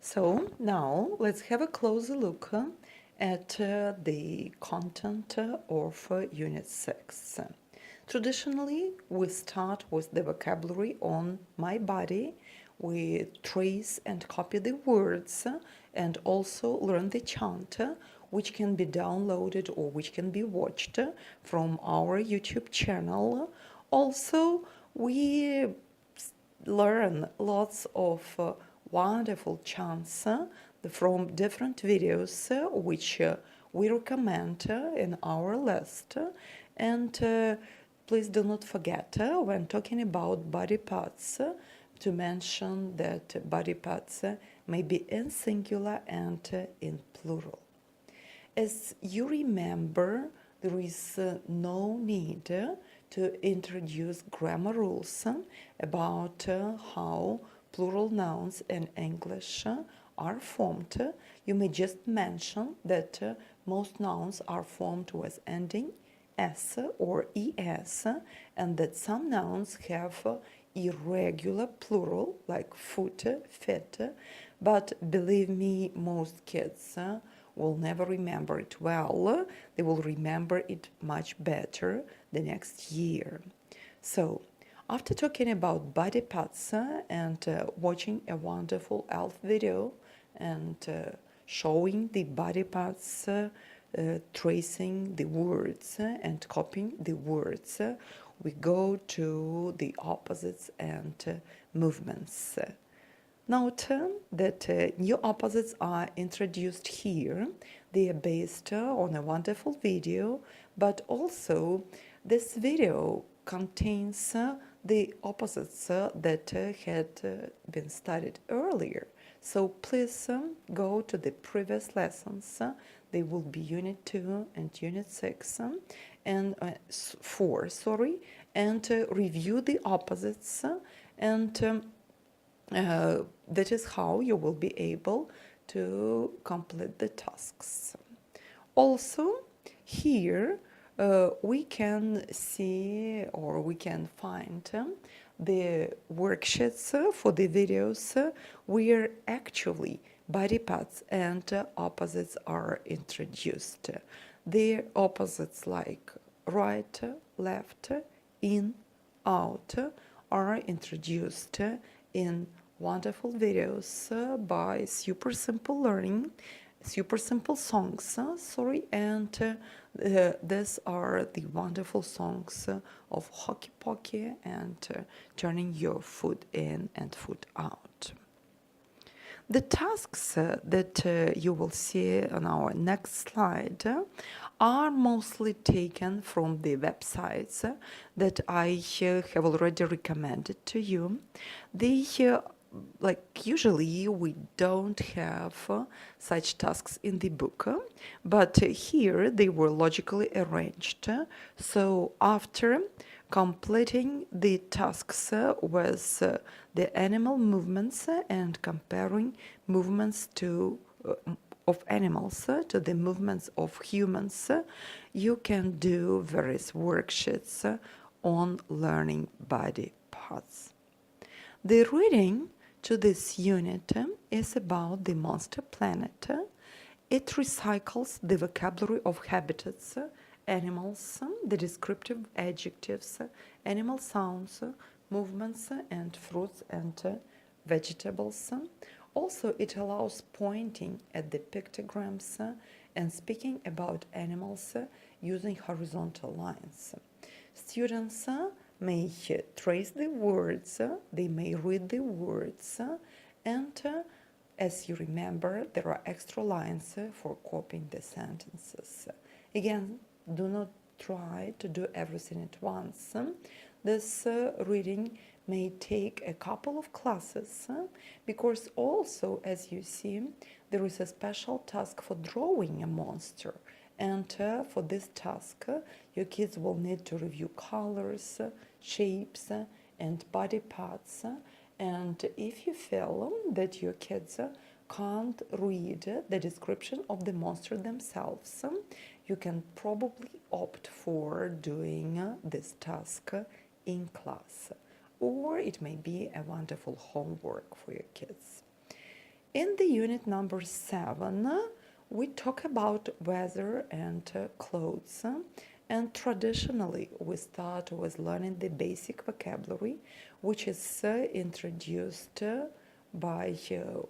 So now let's have a closer look at the content of Unit 6. Traditionally, we start with the vocabulary on my body. We trace and copy the words and also learn the chant, which can be downloaded or which can be watched from our YouTube channel. Also, we learn lots of wonderful chants from different videos which we recommend in our list. And please do not forget when talking about body parts to mention that body parts may be in singular and in plural. As you remember, there is no need to introduce grammar rules about how plural nouns in English are formed. You may just mention that most nouns are formed with ending s or es, and that some nouns have irregular plural, like foot, fit, but believe me, most kids will never remember it well. They will remember it much better the next year. So, after talking about body parts and watching a wonderful elf video and showing the body parts, tracing the words and copying the words, we go to the opposites and movements. Note that new opposites are introduced here. They are based on a wonderful video, but also this video contains the opposites that had been studied earlier. So please go to the previous lessons. They will be Unit 2 and Unit 6 and 4, and review the opposites and that is how you will be able to complete the tasks. Also, here we can see or we can find the worksheets for the videos where actually body parts and opposites are introduced. The opposites like right, left, in, out are introduced in wonderful videos by Super Simple Learning, Super Simple Songs, and these are the wonderful songs of Hockey Pocky and turning your foot in and foot out. The tasks that you will see on our next slide are mostly taken from the websites that I have already recommended to you. They like usually we don't have such tasks in the book, but here they were logically arranged. So after completing the tasks with the animal movements and comparing movements of animals to the movements of humans, you can do various worksheets on learning body parts. The reading to this unit is about the monster planet. It recycles the vocabulary of habitats, animals, the descriptive adjectives, animal sounds, movements, and fruits and vegetables. Also, it allows pointing at the pictograms and speaking about animals using horizontal lines. Students may trace the words, they may read the words, and as you remember, there are extra lines for copying the sentences. Again, do not try to do everything at once. This reading may take a couple of classes because also, as you see, there is a special task for drawing a monster. And for this task, your kids will need to review colors, shapes, and body parts. And if you feel that your kids can't read the description of the monster themselves, you can probably opt for doing this task in class. Or it may be a wonderful homework for your kids. In the unit number 7, we talk about weather and clothes. And traditionally, we start with learning the basic vocabulary, which is introduced by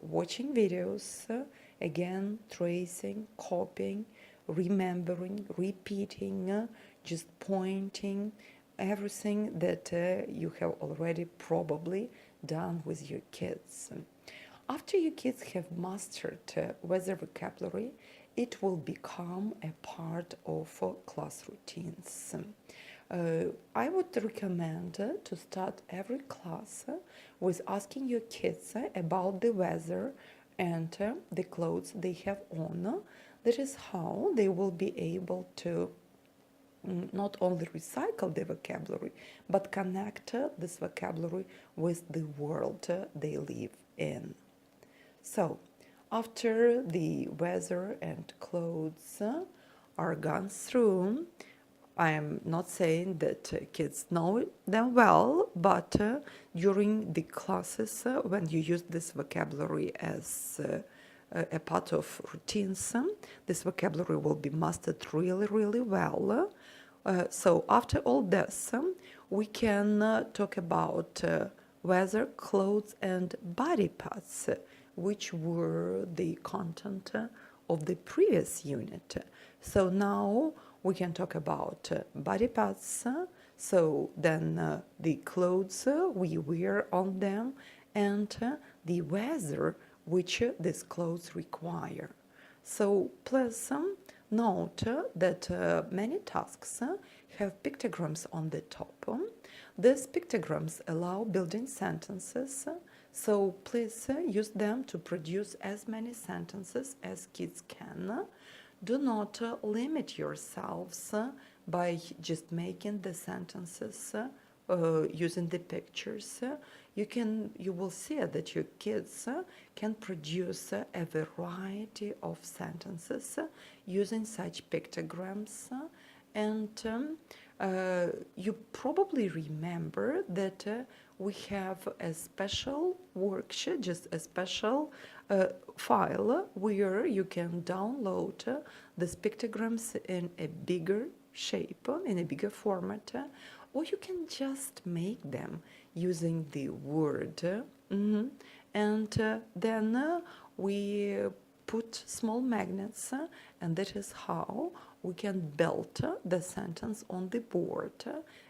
watching videos, again, tracing, copying, remembering, repeating, just pointing, everything that you have already probably done with your kids. After your kids have mastered weather vocabulary, it will become a part of class routines. I would recommend to start every class with asking your kids about the weather and the clothes they have on. That is how they will be able to not only recycle the vocabulary, but connect this vocabulary with the world they live in. So, after the weather and clothes are gone through, I am not saying that kids know them well, but during the classes, when you use this vocabulary as a part of routines, this vocabulary will be mastered really, really well. So after all this, we can talk about weather, clothes, and body parts, which were the content of the previous unit. So now we can talk about body parts, so then the clothes we wear on them, and the weather which these clothes require. So please note that many tasks have pictograms on the top. These pictograms allow building sentences, so please use them to produce as many sentences as kids can. Do not limit yourselves by just making the sentences using the pictures. You will see that your kids can produce a variety of sentences using such pictograms. And you probably remember that we have a special worksheet, just a special file where you can download these pictograms in a bigger shape, in a bigger format, or you can just make them using the Word. And then we put small magnets, and that is how we can build the sentence on the board,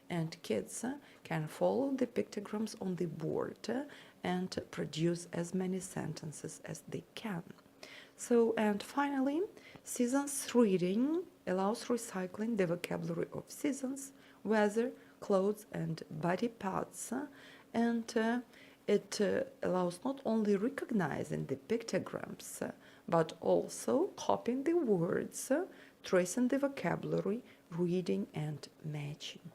and kids can follow the pictograms on the board and produce as many sentences as they can. So, and finally, seasons reading allows recycling the vocabulary of seasons, weather, clothes, and body parts, and it allows not only recognizing the pictograms, but also copying the words, tracing the vocabulary, reading, and matching.